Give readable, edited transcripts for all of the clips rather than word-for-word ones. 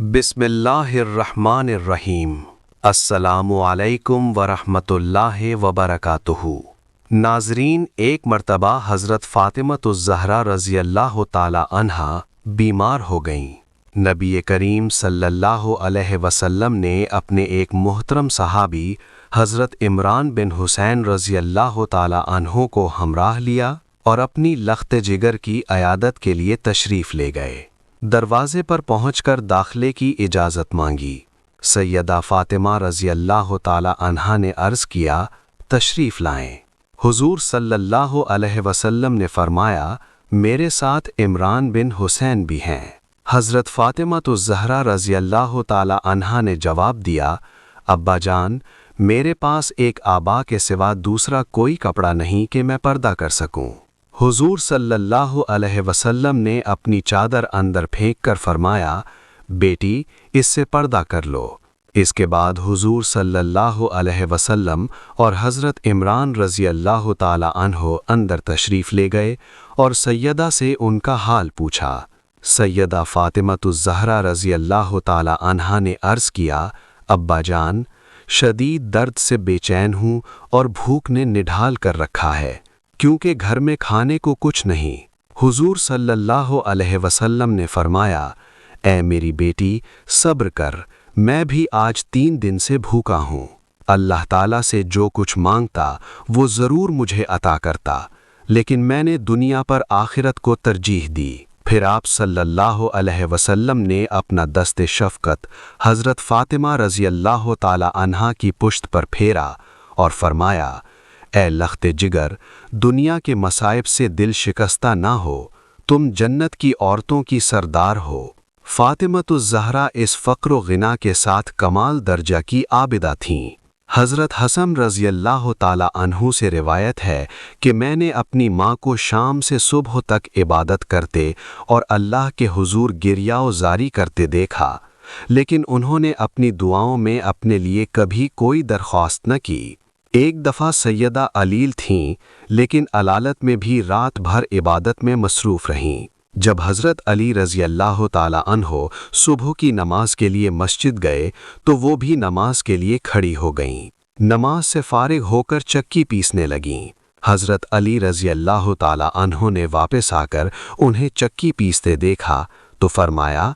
बिस्मिल्लाहिर्रहमानिर्रहीम। अस्सलामु अलैकुम वरहमतुल्लाहि वबरकातुहू। नाजरीन, एक मर्तबा हज़रत फ़ातिमतुज़्ज़हरा रज़ियल्लाहु ताला अन्हा बीमार हो गईं। नबी करीम सल्लल्लाहु अलैहि वसल्लम ने अपने एक मुहतरम सहाबी हज़रत इमरान बिन हुसैन रज़ियल्लाहु ताला अन्हु को हमराह लिया और अपनी लख्त जिगर की अयादत के लिए तशरीफ़ ले गए। दरवाज़े पर पहुंचकर दाखिले की इजाज़त मांगी। सैयदा फ़ातिमा रज़ियल्लाहु ताला अन्हा ने अर्ज़ किया, तशरीफ़ लाएं। हुज़ूर सल्लल्लाहु अलैहि वसल्लम ने फ़रमाया, मेरे साथ इमरान बिन हुसैन भी हैं। हज़रत फ़ातिमतुज़्ज़हरा रज़ियल्लाहु ताला अन्हा ने जवाब दिया, अब्बा जान, मेरे पास एक आबा के सिवा दूसरा कोई कपड़ा नहीं कि मैं पर्दा कर सकूं। हुज़ूर सल्लल्लाहु अलैहि वसल्लम ने अपनी चादर अंदर फेंक कर फरमाया, बेटी, इससे पर्दा कर लो। इसके बाद हुज़ूर सल्लल्लाहु अलैहि वसल्लम और हज़रत इमरान रज़ियल्लाहु ताला अन्हो अंदर तशरीफ़ ले गए और सैयदा से उनका हाल पूछा। सैयदा फ़ातिमतुज़्ज़हरा रज़ियल्लाहु ताला अन्हा ने अर्ज़ किया, अब्बा जान, शदीद दर्द से बेचैन हूँ और भूख ने निढाल कर रखा है, क्योंकि घर में खाने को कुछ नहीं। हुज़ूर सल्लल्लाहु अलैहि वसल्लम ने फरमाया, ऐ मेरी बेटी, सब्र कर, मैं भी आज 3 दिन से भूखा हूँ। अल्लाह ताला से जो कुछ मांगता वो ज़रूर मुझे अता करता, लेकिन मैंने दुनिया पर आखिरत को तरजीह दी। फिर आप सल्लल्लाहु अलैहि वसल्लम ने अपना दस्ते शफ़क़त हज़रत फ़ातिमा रज़ियल्लाहु ताला अन्हा की पुश्त पर फेरा और फरमाया, ऐ लख्ते जिगर, दुनिया के मसाइब से दिल शिकस्ता ना हो, तुम जन्नत की औरतों की सरदार हो। फ़ातिमतुज़्ज़हरा इस फ़क्र व ग़िना के साथ कमाल दर्जा की आबिदा थीं। हज़रत हसन रज़ियल्लाहु ताला अन्हु से रिवायत है कि मैंने अपनी माँ को शाम से सुबह तक इबादत करते और अल्लाह के हुज़ूर गिरिया व ज़ारी करते देखा, लेकिन उन्होंने अपनी दुआओं में अपने लिए कभी कोई दरख्वास्त न की। एक दफ़ा सैयदा अलील थीं, लेकिन अलालत में भी रात भर इबादत में मसरूफ़ रहीं। जब हज़रत अली रज़ियल्लाहु ताला अन्हो सुबह की नमाज के लिए मस्जिद गए तो वो भी नमाज के लिए खड़ी हो गईं। नमाज से फ़ारिग होकर चक्की पीसने लगीं। हज़रत अली रज़ियल्लाहु ताला अन्हो ने वापस आकर उन्हें चक्की पीसते देखा तो फरमाया,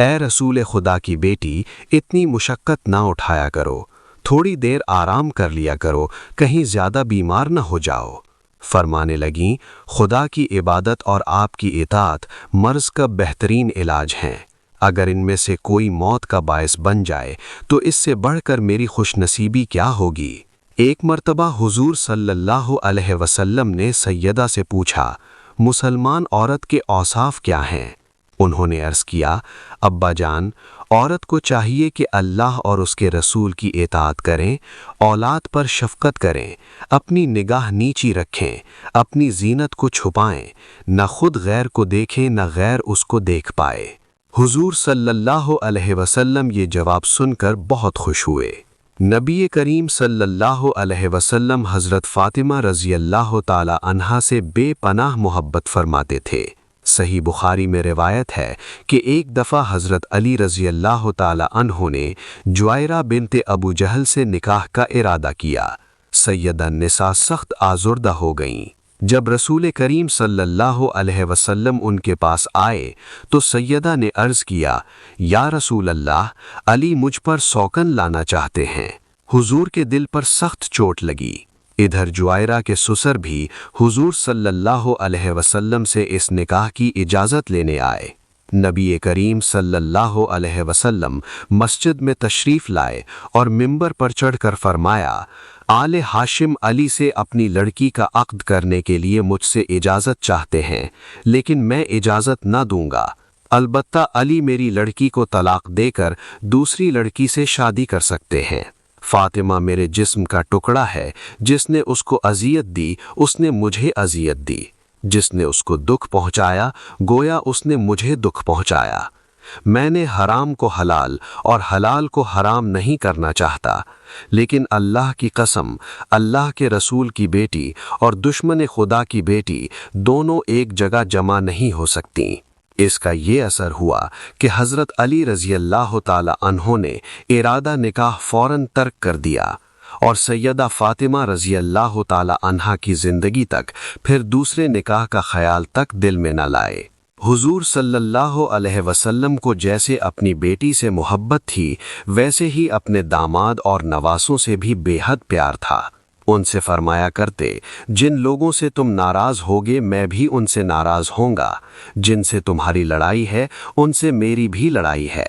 ए रसूल खुदा की बेटी, इतनी मुशक्क़त ना उठाया करो, थोड़ी देर आराम कर लिया करो, कहीं ज़्यादा बीमार न हो जाओ। फरमाने लगीं, खुदा की इबादत और आपकी इताअत मर्ज़ का बेहतरीन इलाज हैं। अगर इनमें से कोई मौत का बायस बन जाए तो इससे बढ़कर मेरी खुशनसीबी क्या होगी। एक मर्तबा हुज़ूर सल्लल्लाहु अलैहि वसल्लम ने सैयदा से पूछा, मुसलमान औरत के औसाफ क्या हैं? उन्होंने अर्ज़ किया, अब्बा जान, औरत को चाहिए कि अल्लाह और उसके रसूल की इताअत करें, औलाद पर शफ़क़त करें, अपनी निगाह नीची रखें, अपनी ज़ीनत को छुपाएं, न खुद गैर को देखें न गैर उसको देख पाए। हुज़ूर सल्लल्लाहु अलैहि वसल्लम ये जवाब सुनकर बहुत खुश हुए। नबी करीम सल्लल्लाहु अलैहि वसल्लम हज़रत फ़ातिमा रज़ियल्लाहु ताला अन्हा से बेपनाह मोहब्बत फरमाते थे। सही बुखारी में रिवायत है कि एक दफ़ा हज़रत अली रज़ियल्लाहु ताला अन्हु ने जुआयरा बिन्ते अबू जहल से निकाह का इरादा किया। सैयदा निसा सख्त आज़ुर्दा हो गईं। जब रसूल करीम सल्लल्लाहु अलैहि वसल्लम उनके पास आए तो सैयदा ने अर्ज़ किया, या रसूल अल्लाह, अली मुझ पर सौकन लाना चाहते हैं। हुज़ूर के दिल पर सख्त चोट लगी। इधर जुआयरा के ससुर भी हुज़ूर सल्लल्लाहु अलैहि वसल्लम से इस निकाह की इजाज़त लेने आए। नबी करीम सल्लल्लाहु अलैहि वसल्लम मस्जिद में तशरीफ़ लाए और मिंबर पर चढ़कर फरमाया, आले हाशिम अली से अपनी लड़की का अक़्द करने के लिए मुझसे इजाज़त चाहते हैं, लेकिन मैं इजाज़त न दूंगा। अलबत्ता अली मेरी लड़की को तलाक़ देकर दूसरी लड़की से शादी कर सकते हैं। फ़ातिमा मेरे जिस्म का टुकड़ा है, जिसने उसको अज़ियत दी उसने मुझे अज़ियत दी, जिसने उसको दुख पहुँचाया गोया उसने मुझे दुख पहुँचाया। मैंने हराम को हलाल और हलाल को हराम नहीं करना चाहता, लेकिन अल्लाह की कसम, अल्लाह के रसूल की बेटी और दुश्मन खुदा की बेटी दोनों एक जगह जमा नहीं हो सकती। इसका ये असर हुआ कि हज़रत अली रज़ी अल्लाह ताला अन्हो ने इरादा निकाह फ़ौरन तर्क कर दिया और सैयदा फ़ातिमा रज़ी अल्लाह ताला अन्हा की ज़िंदगी तक फिर दूसरे निकाह का ख्याल तक दिल में न लाए। हुजूर सल्लल्लाहु अलैहि वसल्लम को जैसे अपनी बेटी से मोहब्बत थी, वैसे ही अपने दामाद और नवासों से भी बेहद प्यार था। उनसे फरमाया करते, जिन लोगों से तुम नाराज़ होगे मैं भी उनसे नाराज़ होऊंगा, जिनसे तुम्हारी लड़ाई है उनसे मेरी भी लड़ाई है,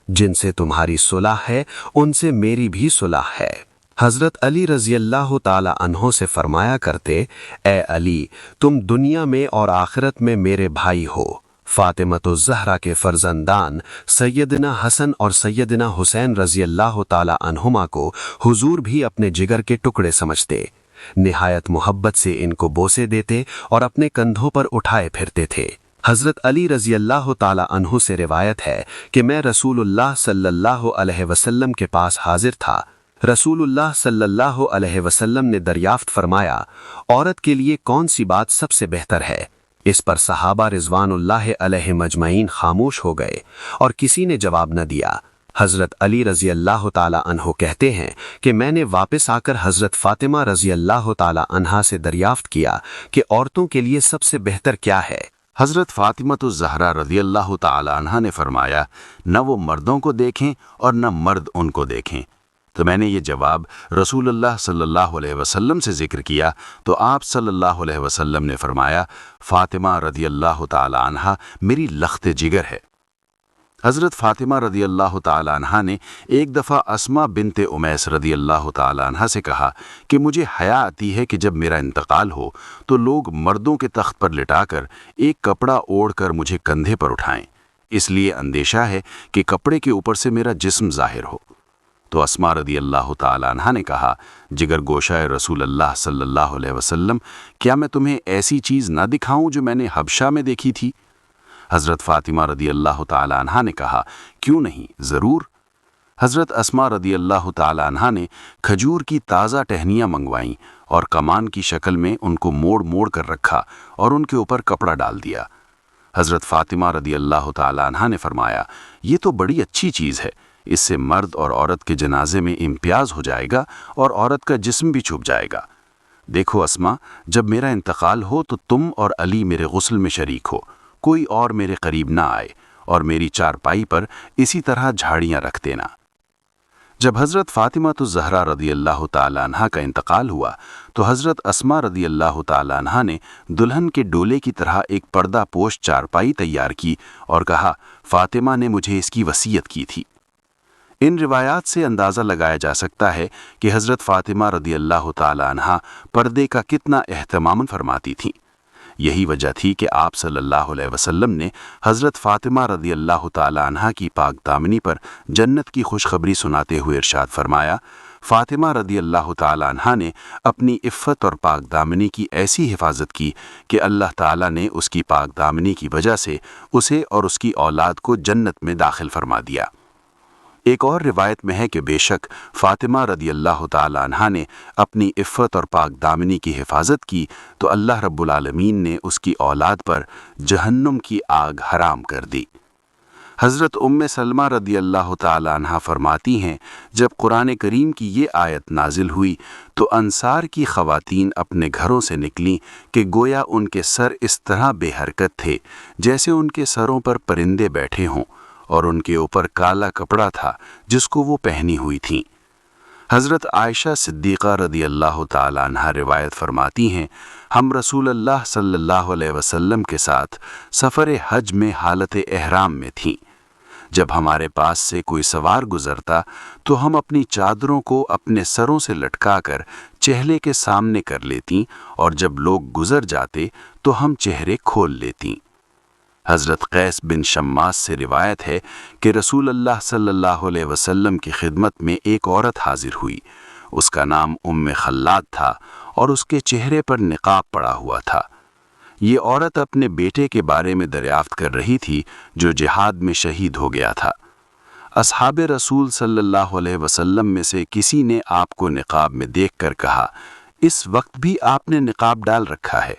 जिनसे तुम्हारी सुलह है उनसे मेरी भी सुलह है। हज़रत अली रज़ी अल्लाह ताला अन्हो से फरमाया करते, ए अली, तुम दुनिया में और आखिरत में मेरे भाई हो। फ़ातिमतुज़ ज़हरा के फ़र्ज़ंदान सैयदना हसन और सैयदना हुसैन रज़ी अल्लाह ताला अन्हुमा को हुजूर भी अपने जिगर के टुकड़े समझते, निहायत मोहब्बत से इनको बोसे देते और अपने कंधों पर उठाए फिरते थे। हज़रत अली रज़ी अल्लाह ताला अन्हु से रिवायत है कि मैं रसूलुल्लाह सल्लल्लाहु अलैहि वसल्लम के पास हाजिर था। रसूलुल्लाह सल्लल्लाहु अलैहि वसल्लम ने दरियाफ्त फरमाया, औरत के लिए कौन सी बात सबसे बेहतर है? इस पर सहाबा रिज़वानुल्लाह अलैहिम अजमईन खामोश हो गए और किसी ने जवाब न दिया। हज़रत अली रज़ी अल्लाह ताला अन्हो कहते हैं कि मैंने वापस आकर हज़रत फ़ातिमा रज़ी अल्लाह ताला अन्हा से दरियाफ्त किया कि औरतों के लिए सबसे बेहतर क्या है। हज़रत फ़ातिमतुज़ ज़हरा रज़ी अल्लाह ताला अन्हा ने फरमाया, न वो मर्दों को देखें और न मर्द उनको देखें। तो मैंने ये जवाब रसूलुल्लाह सल्लल्लाहु अलैहि वसल्लम से ज़िक्र किया तो आप सल्लल्लाहु अलैहि वसल्लम ने फरमाया, फ़ातिमा रज़ी अल्लाह ताला अन्हा मेरी लख्त जिगर है। हज़रत फ़ातिमा रज़ी अल्लाह ताला अन्हा ने एक दफ़ा अस्मा बिनते उमैस रज़ी अल्लाह ताला अन्हा से कहा कि मुझे हया आती है कि जब मेरा इंतकाल हो तो लोग मर्दों के तख्त पर लिटाकर एक कपड़ा ओढ़कर मुझे कंधे पर उठाएं, इसलिए अंदेशा है कि कपड़े के ऊपर से मेरा जिस्म ज़ाहिर हो। तो अस्मा रज़ी अल्लाह ताला अन्हा ने कहा, जिगर गोशाए रसूल अल्लाह सल्लल्लाहु अलैहि वसल्लम, क्या मैं तुम्हें ऐसी चीज़ ना दिखाऊं जो मैंने हबशा में देखी थी? हज़रत फ़ातिमा रज़ी अल्लाह ताला अन्हा ने कहा, क्यों नहीं, ज़रूर। हज़रत अस्मा रज़ी अल्लाह ताला अन्हा ने खजूर की ताज़ा टहनियाँ मंगवाईं और कमान की शक्ल में उनको मोड़ मोड़ कर रखा और उनके ऊपर कपड़ा डाल दिया। हज़रत फ़ातिमा रज़ी अल्लाह ताला अन्हा ने फरमाया, ये तो बड़ी अच्छी चीज़ है, इससे मर्द और औरत के जनाजे में इम्तियाज़ हो जाएगा और औरत का जिस्म भी छुप जाएगा। देखो अस्मा, जब मेरा इंतकाल हो तो तुम और अली मेरे गुस्ल में शरीक हो, कोई और मेरे करीब ना आए और मेरी चारपाई पर इसी तरह झाड़ियाँ रख देना। जब हज़रत फ़ातिमतुज़ ज़हरा रज़ी अल्लाह ताला अन्हा का इंतकाल हुआ तो हज़रत अस्मा रज़ी अल्लाह ताला अन्हा ने दुल्हन के डोले की तरह एक पर्दा पोश चारपाई तैयार की और कहा, फ़ातिमा ने मुझे इसकी वसीयत की थी। इन रिवायात से अंदाज़ा लगाया जा सकता है कि हज़रत फ़ातिमा रज़ी अल्लाह ताला अन्हा पर्दे का कितना एहतमाम फरमाती थीं। यही वजह थी कि आप सल्लल्लाहु अलैहि वसल्लम ने हज़रत फ़ातिमा रज़ी अल्लाह ताला अन्हा की पाक दामनी पर जन्नत की खुशखबरी सुनाते हुए इरशाद फरमाया, फ़ातिमा रज़ी अल्लाह ताला अन्हा ने अपनी इफ़्फ़त और पाक दामनी की ऐसी हिफाजत की कि अल्लाह ताला ने उसकी पाक दामनी की वजह से उसे और उसकी औलाद को जन्नत में दाखिल फरमा दिया। एक और रिवायत में है कि बेशक फ़ातिमा रज़ी अल्लाह ताला अन्हा ने अपनी इफ़्फ़त और पाक दामनी की हिफाजत की तो अल्लाह रब्बुल आलमीन ने उसकी औलाद पर जहन्नुम की आग हराम कर दी। हज़रत उम्मे सलमा रज़ी अल्लाह ताला अन्हा फरमाती हैं, जब कुरान करीम की ये आयत नाजिल हुई तो अंसार की ख़वातीन अपने घरों से निकलीं कि गोया उनके सर इस तरह बेहरकत थे जैसे उनके सरों पर परिंदे बैठे हों और उनके ऊपर काला कपड़ा था जिसको वो पहनी हुई थीं। हज़रत आयशा सिद्दीक़ा रज़ी अल्लाह ताला अन्हा रिवायत फरमाती हैं, हम रसूल अल्लाह सल्लल्लाहु अलैहि वसल्लम के साथ सफ़र हज में हालत एहराम में थीं। जब हमारे पास से कोई सवार गुज़रता तो हम अपनी चादरों को अपने सरों से लटकाकर चेहरे के सामने कर लेतीं और जब लोग गुज़र जाते तो हम चेहरे खोल लेतीं। हज़रत कैस बिन शम्मास से रिवायत है कि रसूल अल्लाह सल्लल्लाहु अलैहि वसल्लम की खिदमत में एक औरत हाजिर हुई। उसका नाम उम्मे खल्लाद था और उसके चेहरे पर निकाब पड़ा हुआ था। ये औरत अपने बेटे के बारे में दरियाफ्त कर रही थी जो जिहाद में शहीद हो गया था। असहाबे रसूल सल्लल्लाहु अलैहि वसल्लम में से किसी ने आपको निकाब में देखकर कहा, इस वक्त भी आपने निकाब डाल रखा है?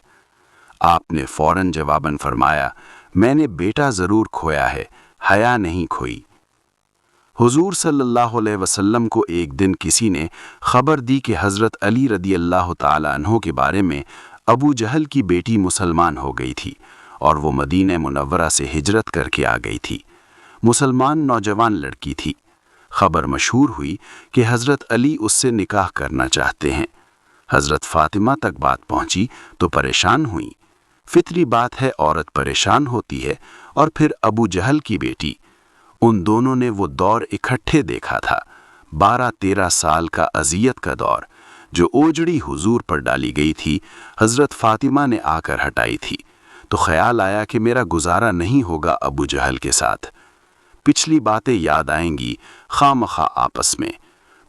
आपने फ़ौरन जवाबन फरमाया, میں نے بیٹا ضرور کھویا ہے، حیا نہیں کھوئی۔ حضور صلی اللہ علیہ وسلم کو ایک دن کسی نے خبر دی کہ حضرت علی رضی اللہ تعالی عنہ کے بارے میں ابو جہل کی بیٹی مسلمان ہو گئی تھی اور وہ مدینہ منورہ سے ہجرت کر کے آ گئی تھی۔ مسلمان نوجوان لڑکی تھی۔ خبر مشہور ہوئی کہ حضرت علی اس سے نکاح کرنا چاہتے ہیں۔ حضرت فاطمہ تک بات پہنچی تو پریشان ہوئیں۔ فطری بات ہے، عورت پریشان ہوتی ہے، اور پھر ابو جہل کی بیٹی۔ ان دونوں نے وہ دور اکٹھے دیکھا تھا، 12-13 سال کا اذیت کا دور، جو اوجڑی حضور پر ڈالی گئی تھی، حضرت فاطمہ نے آ کر ہٹائی تھی۔ تو خیال آیا کہ میرا گزارا نہیں ہوگا ابو جہل کے ساتھ، پچھلی باتیں یاد آئیں گی خواہ مخواہ آپس میں۔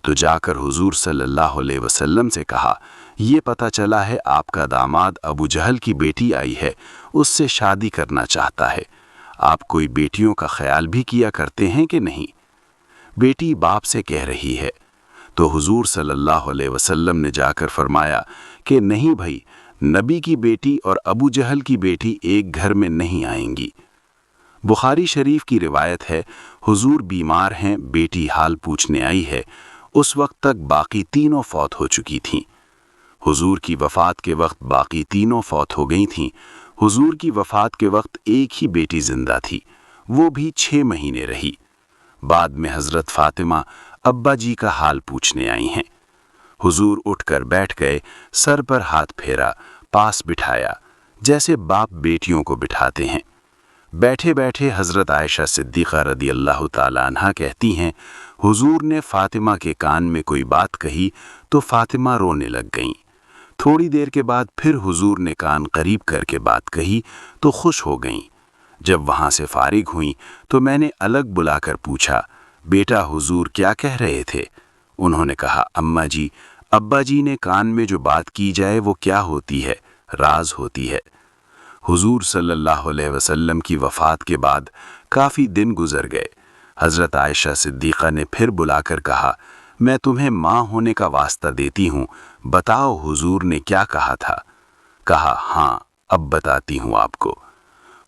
تو جا کر حضور صلی اللہ علیہ وسلم سے کہا، یہ پتہ چلا ہے آپ کا داماد ابو جہل کی بیٹی آئی ہے، اس سے شادی کرنا چاہتا ہے۔ آپ کوئی بیٹیوں کا خیال بھی کیا کرتے ہیں کہ نہیں؟ بیٹی باپ سے کہہ رہی ہے۔ تو حضور صلی اللہ علیہ وسلم نے جا کر فرمایا کہ نہیں بھائی، نبی کی بیٹی اور ابو جہل کی بیٹی ایک گھر میں نہیں آئیں گی۔ بخاری شریف کی روایت ہے، حضور بیمار ہیں، بیٹی حال پوچھنے آئی ہے۔ اس وقت تک باقی تینوں فوت ہو چکی تھیں۔ حضور کی وفات کے وقت باقی تینوں فوت ہو گئی تھیں۔ حضور کی وفات کے وقت ایک ہی بیٹی زندہ تھی، وہ بھی 6 مہینے رہی۔ بعد میں حضرت فاطمہ ابا جی کا حال پوچھنے آئی ہیں۔ حضور اٹھ کر بیٹھ گئے، سر پر ہاتھ پھیرا، پاس بٹھایا، جیسے باپ بیٹیوں کو بٹھاتے ہیں۔ بیٹھے بیٹھے حضرت عائشہ صدیقہ رضی اللہ تعالی عنہا کہتی ہیں، حضور نے فاطمہ کے کان میں کوئی بات کہی تو فاطمہ رونے لگ گئیں۔ تھوڑی دیر کے بعد پھر حضور نے کان قریب کر کے بات کہی تو خوش ہو گئیں۔ جب وہاں سے فارغ ہوئیں تو میں نے الگ بلا کر پوچھا، بیٹا حضور کیا کہہ رہے تھے؟ انہوں نے کہا، اماں جی، ابا جی نے کان میں جو بات کی جائے وہ کیا ہوتی ہے؟ راز ہوتی ہے۔ حضور صلی اللہ علیہ وسلم کی وفات کے بعد کافی دن گزر گئے۔ حضرت عائشہ صدیقہ نے پھر بلا کر کہا، میں تمہیں ماں ہونے کا واسطہ دیتی ہوں، بتاؤ حضور نے کیا کہا تھا؟ کہا، ہاں اب بتاتی ہوں آپ کو۔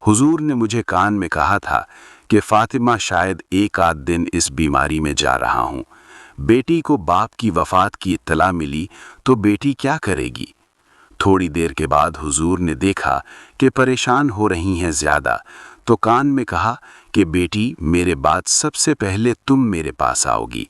حضور نے مجھے کان میں کہا تھا کہ فاطمہ شاید 1 دن اس بیماری میں جا رہا ہوں۔ بیٹی کو باپ کی وفات کی اطلاع ملی تو بیٹی کیا کرے گی؟ تھوڑی دیر کے بعد حضور نے دیکھا کہ پریشان ہو رہی ہیں زیادہ، تو کان میں کہا کہ بیٹی میرے بعد سب سے پہلے تم میرے پاس آؤ گی،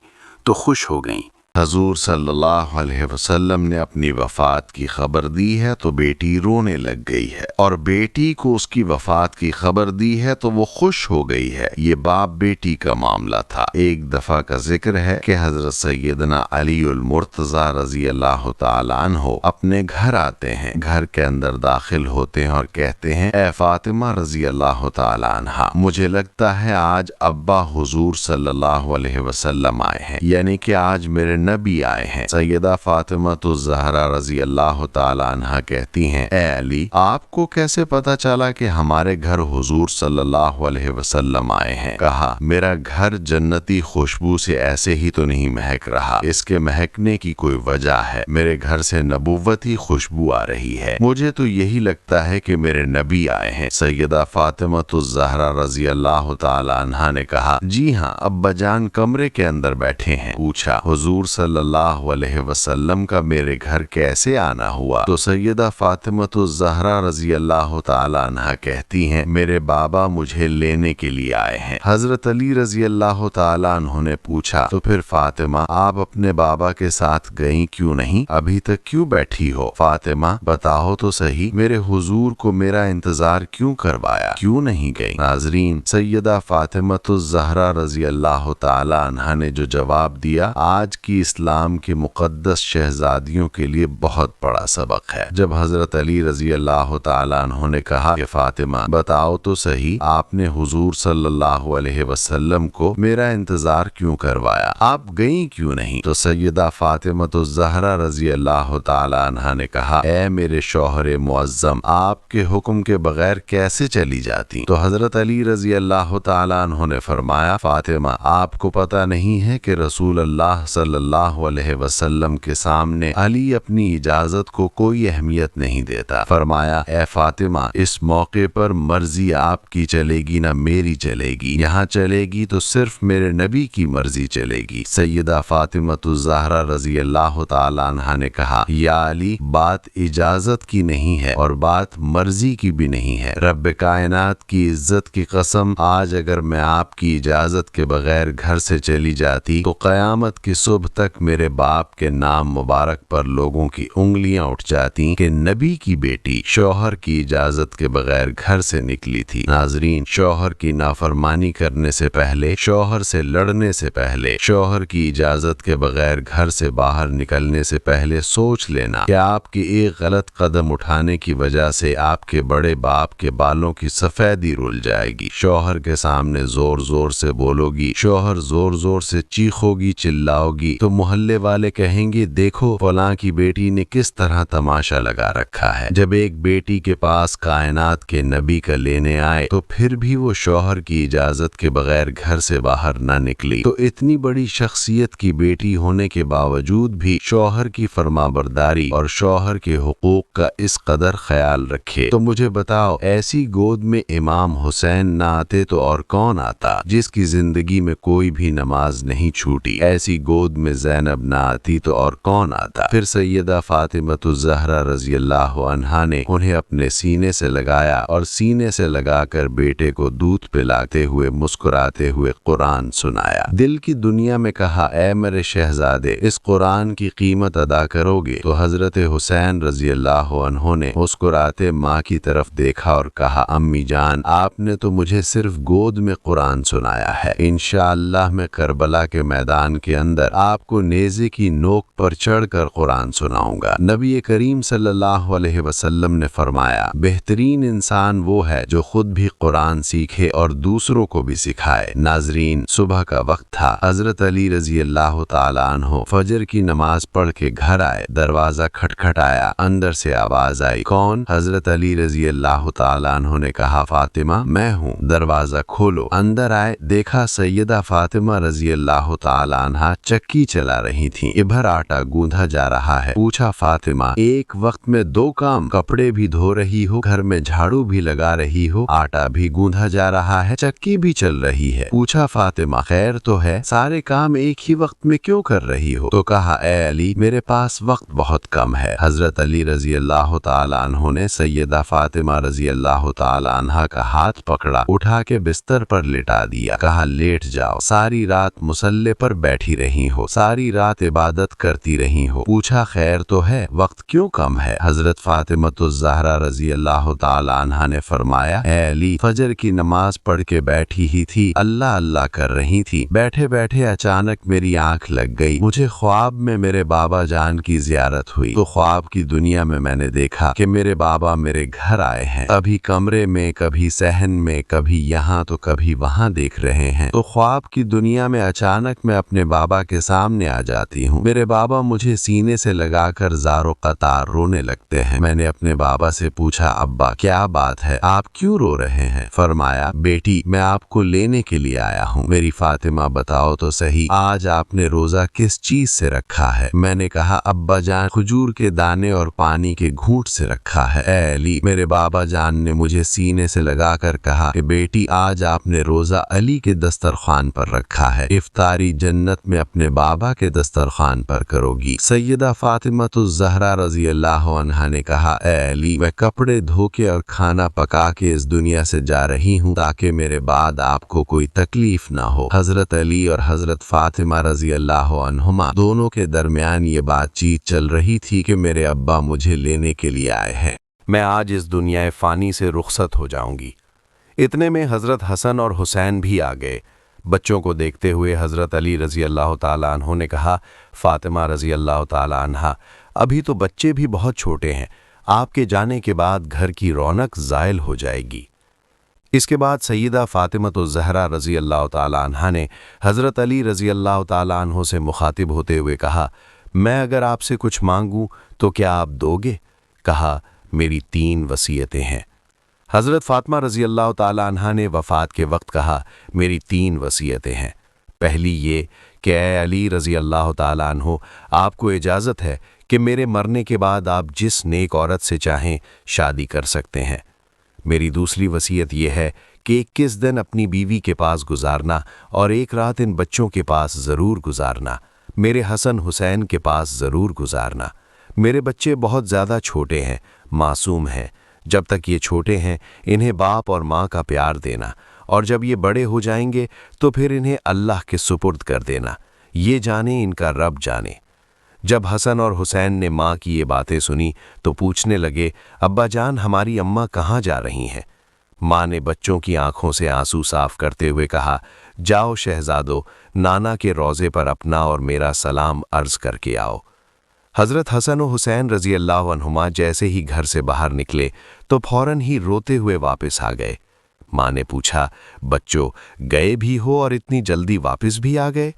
تو خوش ہو گئیں۔ حضور صلی اللہ علیہ وسلم نے اپنی وفات کی خبر دی ہے تو بیٹی رونے لگ گئی ہے، اور بیٹی کو اس کی وفات کی خبر دی ہے تو وہ خوش ہو گئی ہے۔ یہ باپ بیٹی کا معاملہ تھا۔ ایک دفعہ کا ذکر ہے کہ حضرت سیدنا علی المرتضی رضی اللہ تعالی عنہ اپنے گھر آتے ہیں، گھر کے اندر داخل ہوتے ہیں اور کہتے ہیں، اے فاطمہ رضی اللہ تعالی عنہ، مجھے لگتا ہے آج ابا حضور صلی اللہ علیہ وسلم آئے ہیں، یعنی کہ آج میرے نبی آئے ہیں۔ سیدہ فاطمہ الزہرا رضی اللہ تعالی عنہا کہتی ہیں، اے علی، آپ کو کیسے پتا چلا کہ ہمارے گھر حضور صلی اللہ علیہ وسلم آئے ہیں؟ کہا، میرا گھر جنتی خوشبو سے ایسے ہی تو نہیں مہک رہا، اس کے مہکنے کی کوئی وجہ ہے، میرے گھر سے نبوتی خوشبو آ رہی ہے، مجھے تو یہی لگتا ہے کہ میرے نبی آئے ہیں۔ سیدہ فاطمہ الزہرا رضی اللہ تعالی عنہا نے کہا، جی ہاں، ابا جان کمرے کے اندر بیٹھے ہیں۔ پوچھا، حضور صلی اللہ علیہ وسلم کا میرے گھر کیسے آنا ہوا؟ تو سیدہ فاطمہ الزہرا رضی اللہ تعالی عنہا کہتی ہیں، میرے بابا مجھے لینے کے لیے آئے ہیں۔ حضرت علی رضی اللہ تعالی عنہ نے پوچھا، تو پھر فاطمہ آپ اپنے بابا کے ساتھ گئیں کیوں نہیں؟ ابھی تک کیوں بیٹھی ہو؟ فاطمہ بتاؤ تو صحیح، میرے حضور کو میرا انتظار کیوں کروایا، کیوں نہیں گئی؟ ناظرین، سیدہ فاطمہ الزہرا رضی اللہ تعالی عنہا نے جو جواب دیا، آج کی اسلام کے مقدس شہزادیوں کے لیے بہت بڑا سبق ہے۔ جب حضرت علی رضی اللہ تعالی عنہ نے کہا کہ فاطمہ بتاؤ تو صحیح، آپ نے حضور صلی اللہ علیہ وسلم کو میرا انتظار کیوں کروایا، آپ گئیں کیوں نہیں؟ تو سیدہ فاطمہ الزہرا رضی اللہ تعالی عنہا نے کہا، اے میرے شوہر معظم، آپ کے حکم کے بغیر کیسے چلی جاتی؟ تو حضرت علی رضی اللہ تعالی عنہ نے فرمایا، فاطمہ، آپ کو پتہ نہیں ہے کہ رسول اللہ صلی सल्लल्लाहु अलैहि वसल्लम के सामने अली अपनी इजाजत को कोई अहमियत नहीं देता। फरमाया, ए फातिमा, इस मौके पर मर्जी आपकी चलेगी ना मेरी चलेगी, यहाँ चलेगी तो सिर्फ मेरे नबी की मर्जी चलेगी। सैयदा फातिमतुज़ ज़हरा रज़ी अल्लाह ताला अन्हा ने कहा, या अली, बात इजाजत की नहीं है और बात मर्जी की भी नहीं है। रब कायनात की इज्जत की कसम, आज अगर मैं आपकी इजाजत के बगैर घर से चली जाती तो क़यामत की सुबह तक मेरे बाप के नाम मुबारक पर लोगों की उंगलियां उठ जाती कि नबी की बेटी शौहर की इजाजत के बगैर घर से निकली थी। नाजरीन, शौहर की नाफरमानी करने से पहले, शौहर से लड़ने से पहले, शौहर की इजाजत के बगैर घर से बाहर निकलने से पहले सोच लेना कि आपके एक गलत कदम उठाने की वजह से आपके बड़े बाप के बालों की सफेदी रुल जाएगी। शौहर के सामने जोर जोर से बोलोगी, शौहर जोर जोर से चीखोगी, चिल्लाओगी तो मोहल्ले वाले कहेंगे, देखो फलां की बेटी ने किस तरह तमाशा लगा रखा है। जब एक बेटी के पास कायनात के नबी का लेने आए तो फिर भी वो शौहर की इजाजत के बगैर घर से बाहर न निकली, तो इतनी बड़ी शख्सियत की बेटी होने के बावजूद भी शौहर की फरमाबरदारी और शौहर के हुकूक का इस कदर ख्याल रखे। तो मुझे बताओ, ऐसी गोद में इमाम हुसैन ना आते तो और कौन आता, जिसकी जिंदगी में कोई भी नमाज नहीं छूटी। ऐसी गोद में ज़ैनब ना आती तो और कौन आता। फिर सैयदा फातिमतुज़ ज़हरा रज़ी अल्लाह अन्हा ने उन्हें अपने सीने से लगाया और सीने से लगाकर बेटे को दूध पिलाते हुए मुस्कुराते हुए कुरान सुनाया। दिल की दुनिया में कहा, ऐ मेरे शहजादे, इस कुरान की कीमत अदा करोगे? तो हजरत हुसैन रज़ी अल्लाह अन्हु ने मुस्कुराते माँ की तरफ देखा और कहा, अम्मी जान, आपने तो मुझे सिर्फ गोद में कुरान सुनाया है। इंशाअल्लाह मैं करबला के मैदान के अंदर आपको नेज़े की नोक पर चढ़कर कुरान सुनाऊंगा। नबी करीम सल्लल्लाहु अलैहि वसल्लम ने फरमाया, बेहतरीन इंसान वो है जो खुद भी कुरान सीखे और दूसरों को भी सिखाए। नाजरीन, सुबह का वक्त था। हजरत अली रजी अल्लाह ताला अन्हु फजर की नमाज पढ़ के घर आए। दरवाजा खटखटाया, अंदर से आवाज आई, कौन? हजरत अली रजी अल्लाह ताला अन्हु ने कहा, फातिमा, मैं हूँ, दरवाजा खोलो। अंदर आए, देखा सैयदा फातिमा रजी अल्लाह ताला अन्हा चक्की चला रही थी। इभर आटा गूंधा जा रहा है। पूछा, फातिमा, एक वक्त में दो काम, कपड़े भी धो रही हो, घर में झाड़ू भी लगा रही हो, आटा भी गूंधा जा रहा है, चक्की भी चल रही है। पूछा, फातिमा, खैर तो है, सारे काम एक ही वक्त में क्यों कर रही हो? तो कहा, ए अली, मेरे पास वक्त बहुत कम है। हजरत अली रजी अल्लाह ताला अन्हु ने सैयदा फातिमा रजी अल्लाह ताला अन्हा का हाथ पकड़ा, उठा के बिस्तर पर लिटा दिया। कहा, लेट जाओ, सारी रात मुसल्ले पर बैठी रही हो, सारी रात इबादत करती रही हो। पूछा, खैर तो है, वक्त क्यों कम है? हजरत फातिमतुज़ ज़हरा रजी अल्लाह ताला अन्हा ने फरमाया, ए अली, फजर की नमाज पढ़ के बैठी ही थी, अल्लाह अल्लाह कर रही थी। बैठे बैठे अचानक मेरी आंख लग गई। मुझे ख्वाब में मेरे बाबा जान की जियारत हुई। तो ख्वाब की दुनिया में मैंने देखा कि मेरे बाबा मेरे घर आए हैं, कभी कमरे में, कभी सहन में, कभी यहाँ तो कभी वहाँ देख रहे हैं। तो ख्वाब की दुनिया में अचानक मैं अपने बाबा के सामने आ जाती हूँ। मेरे बाबा मुझे सीने से लगाकर ज़ारो कतार रोने लगते हैं। मैंने अपने बाबा से पूछा, अब्बा, क्या बात है, आप क्यों रो रहे हैं? फरमाया, बेटी, मैं आपको लेने के लिए आया हूँ। मेरी फातिमा, बताओ तो सही, आज आपने रोजा किस चीज से रखा है? मैंने कहा, अब्बा जान, खजूर के दाने और पानी के घूंट से रखा है। ए अली, मेरे बाबा जान ने मुझे सीने से लगाकर कहा कि बेटी, आज आपने रोजा अली के दस्तरखान पर रखा है, इफ्तारी जन्नत में अपने बाबा के दस्तरखान पर करोगी। सैयदा फातिमतुज़ ज़हरा रजी अल्लाह अन्हा ने कहा, ए अली, मैं कपड़े धो के और खाना पका के इस दुनिया से जा रही हूँ ताकि मेरे बाद आपको कोई तकलीफ ना हो। हजरत अली और हजरत फातिमा रजी अल्लाह अन्हुमा दोनों के दरमियान ये बातचीत चल रही थी कि मेरे अब्बा मुझे लेने के लिए आए हैं, मैं आज इस दुनिया फ़ानी से रुखसत हो जाऊंगी। इतने में हजरत हसन और हुसैन भी आ गए। बच्चों को देखते हुए हजरत अली रजी अल्लाह ताला अन्हु ने कहा, फातिमा रजी अल्लाह ताला अन्हा, अभी तो बच्चे भी बहुत छोटे हैं, आपके जाने के बाद घर की रौनक ज़ायल हो जाएगी। इसके बाद सैयदा फातिमतुज़ ज़हरा रज़ी अल्लाह ताला अन्हा ने हज़रत अली रज़ी अल्लाह ताला अन्हु से मुखातिब होते हुए कहा, मैं अगर आपसे कुछ मांगूं तो क्या आप दोगे? कहा, मेरी 3 वसीयतें हैं। हज़रत फातिमा रज़ी अल्लाह ताला अन्हा ने वफ़ात के वक्त कहा, मेरी 3 वसीयतें हैं। پہلی یہ کہ اے علی رضی اللہ تعالیٰ عنہ، آپ کو اجازت ہے کہ میرے مرنے کے بعد آپ جس نیک عورت سے چاہیں شادی کر سکتے ہیں۔ میری دوسری وصیت یہ ہے کہ 21 دن اپنی بیوی کے پاس گزارنا اور 1 رات ان بچوں کے پاس ضرور گزارنا، میرے حسن حسین کے پاس ضرور گزارنا۔ میرے بچے بہت زیادہ چھوٹے ہیں، معصوم ہیں، جب تک یہ چھوٹے ہیں انہیں باپ اور ماں کا پیار دینا، اور جب یہ بڑے ہو جائیں گے تو پھر انہیں اللہ کے سپرد کر دینا، یہ جانے ان کا رب جانے۔ جب حسن اور حسین نے ماں کی یہ باتیں سنی تو پوچھنے لگے، ابا جان ہماری اماں کہاں جا رہی ہیں؟ ماں نے بچوں کی آنکھوں سے آنسو صاف کرتے ہوئے کہا، جاؤ شہزادو، نانا کے روضے پر اپنا اور میرا سلام عرض کر کے آؤ۔ حضرت حسن و حسین رضی اللہ عنہما جیسے ہی گھر سے باہر نکلے تو فوراً ہی روتے ہوئے واپس آ گئے۔ ماں نے پوچھا، بچوں گئے بھی ہو اور اتنی جلدی واپس بھی آ گئے؟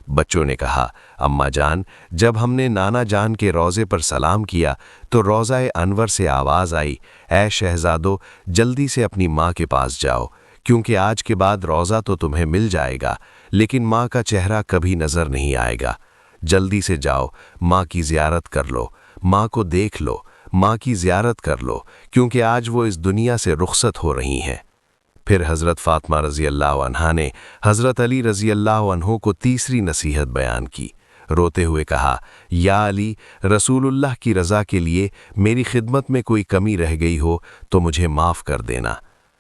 بچوں نے کہا، اماں جان جب ہم نے نانا جان کے روضے پر سلام کیا تو روضہ انور سے آواز آئی، اے شہزادو جلدی سے اپنی ماں کے پاس جاؤ، کیونکہ آج کے بعد روضہ تو تمہیں مل جائے گا لیکن ماں کا چہرہ کبھی نظر نہیں آئے گا۔ جلدی سے جاؤ، ماں کی زیارت کر لو، ماں کو دیکھ لو، ماں کی زیارت کر لو، کیونکہ آج وہ اس دنیا سے رخصت ہو رہی ہیں۔ پھر حضرت فاطمہ رضی اللہ عنہا نے حضرت علی رضی اللہ عنہ کو تیسری نصیحت بیان کی، روتے ہوئے کہا، یا علی، رسول اللہ کی رضا کے لیے میری خدمت میں کوئی کمی رہ گئی ہو تو مجھے معاف کر دینا۔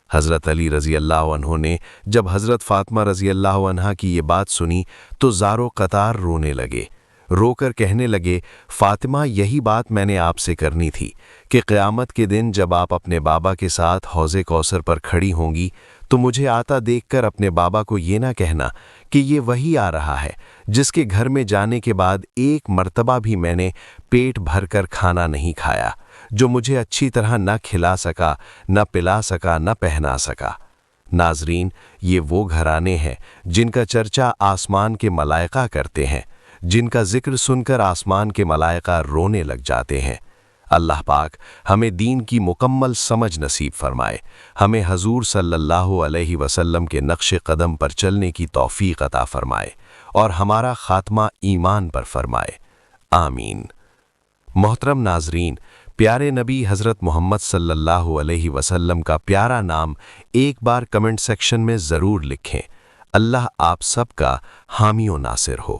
حضرت علی رضی اللہ عنہ نے جب حضرت فاطمہ رضی اللہ عنہا کی یہ بات سنی تو زارو قطار رونے لگے، رو کر کہنے لگے، فاطمہ یہی بات میں نے آپ سے کرنی تھی کہ قیامت کے دن جب آپ اپنے بابا کے ساتھ حوض کوثر پر کھڑی ہوں گی تو مجھے آتا دیکھ کر اپنے بابا کو یہ نہ کہنا کہ یہ وہی آ رہا ہے جس کے گھر میں جانے کے بعد 1 مرتبہ بھی میں نے پیٹ بھر کر کھانا نہیں کھایا، جو مجھے اچھی طرح نہ کھلا سکا، نہ پلا سکا، نہ پہنا سکا۔ ناظرین، یہ وہ گھرانے ہیں جن کا چرچا آسمان کے ملائکہ کرتے ہیں، جن کا ذکر سن کر آسمان کے ملائکہ رونے لگ جاتے ہیں۔ اللہ پاک ہمیں دین کی مکمل سمجھ نصیب فرمائے، ہمیں حضور صلی اللہ علیہ وسلم کے نقش قدم پر چلنے کی توفیق عطا فرمائے اور ہمارا خاتمہ ایمان پر فرمائے، آمین۔ محترم ناظرین، پیارے نبی حضرت محمد صلی اللہ علیہ وسلم کا پیارا نام ایک بار کمنٹ سیکشن میں ضرور لکھیں۔ اللہ آپ سب کا حامی و ناصر ہو۔